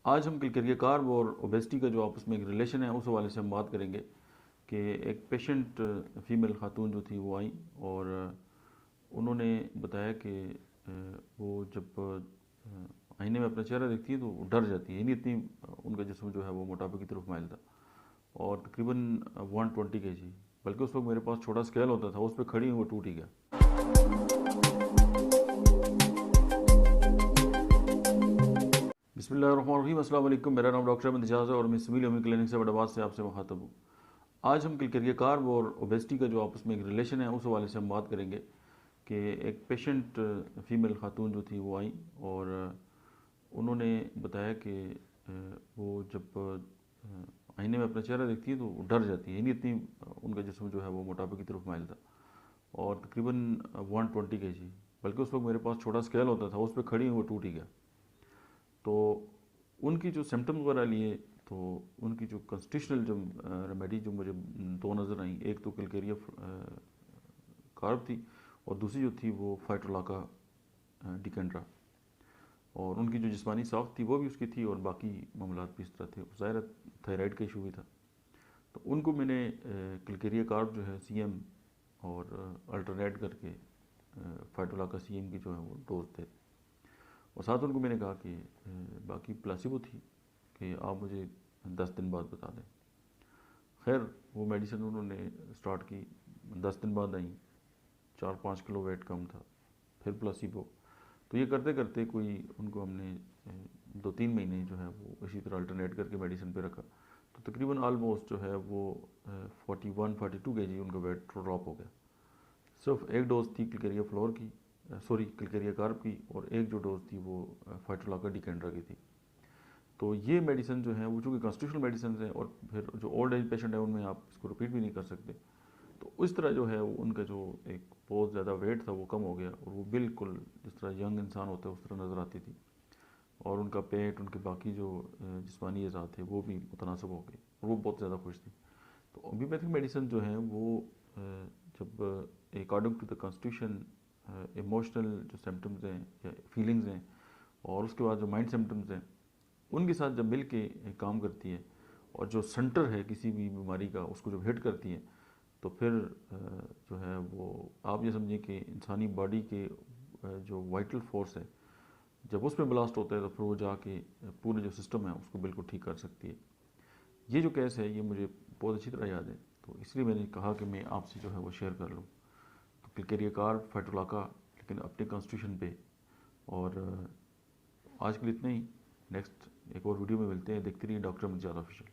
आज हम क्लिकेरिया कार्ब और ओबेसिटी का जो आपस में एक रिलेशन है उस हवाले से हम बात करेंगे कि एक पेशेंट फ़ीमेल खातून जो थी वो आई और उन्होंने बताया कि वो जब आईने में अपना चेहरा देखती है तो वो डर जाती है, यानी इतनी उनका जिस्म जो है वो मोटापे की तरफ माइल था और तकरीबन 120 kg, बल्कि उस वक्त मेरे पास छोटा स्केल होता था, उस पर खड़ी वो टूट ही गया। बिस्मिल्लाहिर्रहमानिर्रहीम, अस्सलाम वालेकुम। मेरा नाम डॉक्टर अहमद इजाज़ है और मैं सिविल होमियो क्लिनिक से बड़ाबाद से आपसे मुखातब हूँ। आज हम क्लिकेरिया कार्ब और ओबेसिटी का जो आपस में एक रिलेशन है उस हवाले से हम बात करेंगे कि एक पेशेंट फ़ीमेल खातून जो थी वो आई और उन्होंने बताया कि वो जब आईने में अपना चेहरा देखती है तो वो डर जाती है, यानी इतनी उनका जिस्म जो है वो मोटापे की तरफ माइल था और तकरीबन 120 kg, बल्कि उस वक्त मेरे पास छोटा स्केल होता था, उस पर खड़ी वो टूट ही गया। तो उनकी जो सिम्टम्स वगैरह लिए तो उनकी जो कॉन्स्टिट्यूशनल जो रेमेडी जो मुझे दो नज़र आई, एक तो क्लिकेरिया कार्ब थी और दूसरी जो थी वो फाइटोलाका डिकेंड्रा, और उनकी जो जिस्मानी साख्त थी वो भी उसकी थी और बाकी मामला भी इस तरह थे। ज़ाहिर थायराइड का इशू भी था, तो उनको मैंने क्लिकेरिया कार्ब जो है CM और अल्टरनेट करके फाइटोलाका CM की जो है वो डोज थे और साथ उनको मैंने कहा कि बाकी प्लासिबो थी कि आप मुझे 10 दिन बाद बता दें। खैर वो मेडिसिन उन्होंने स्टार्ट की, 10 दिन बाद आई, 4-5 किलो वेट कम था, फिर प्लासिबो। तो ये करते करते कोई उनको हमने 2-3 महीने जो है वो इसी तरह अल्टरनेट करके मेडिसिन पे रखा, तो तकरीबन आलमोस्ट जो है वो 41-42 kg उनका वेट ड्रॉप हो गया। सिर्फ एक डोज थी क्लिकेरिया फ्लोर की, सॉरी क्लिकेरिया कार्ब की, और एक जो डोज थी वो फाइटोलाका डिकेंड्रा की थी। तो ये मेडिसिन जो है वो चूँकि कॉन्स्टिट्यूशनल मेडिसिन है और फिर जो ओल्ड एज पेशेंट है उनमें आप इसको रिपीट भी नहीं कर सकते, तो उस तरह जो है वो उनका जो एक बहुत ज़्यादा वेट था वो कम हो गया और वो बिल्कुल जिस तरह यंग इंसान होता है उस तरह नज़र आती थी और उनका पेट, उनके बाकी जो जिस्मानी अज़ा थे वो भी मुतनासिब हो गए और वो बहुत ज़्यादा खुश थी। तो होम्योपैथिक मेडिसिन जो है वो जब according to the constitution emotional जो सिम्टम्स हैं या फीलिंग्स हैं और उसके बाद जो माइंड सिम्टम्स हैं उनके साथ जब मिल के काम करती है और जो सेंटर है किसी भी बीमारी का उसको जब हिट करती है तो फिर जो है वो आप ये समझिए कि इंसानी बॉडी के जो वाइटल फोर्स है जब उसमें ब्लास्ट होता है तो फिर वो जाके पूरे जो सिस्टम है उसको बिल्कुल ठीक कर सकती है। ये जो केस है ये मुझे बहुत अच्छी तरह याद है, तो इसलिए मैंने कहा कि मैं आपसे जो है वो शेयर कर लूँ। तो क्लिकेरिया कार्ब, फाइटोलाका, लेकिन अपने कॉन्स्टिट्यूशन पे। और आज के लिए इतना ही। नेक्स्ट एक और वीडियो में मिलते हैं। देखते रहिए डॉक्टर अहमद इजाज़ ऑफिशियल।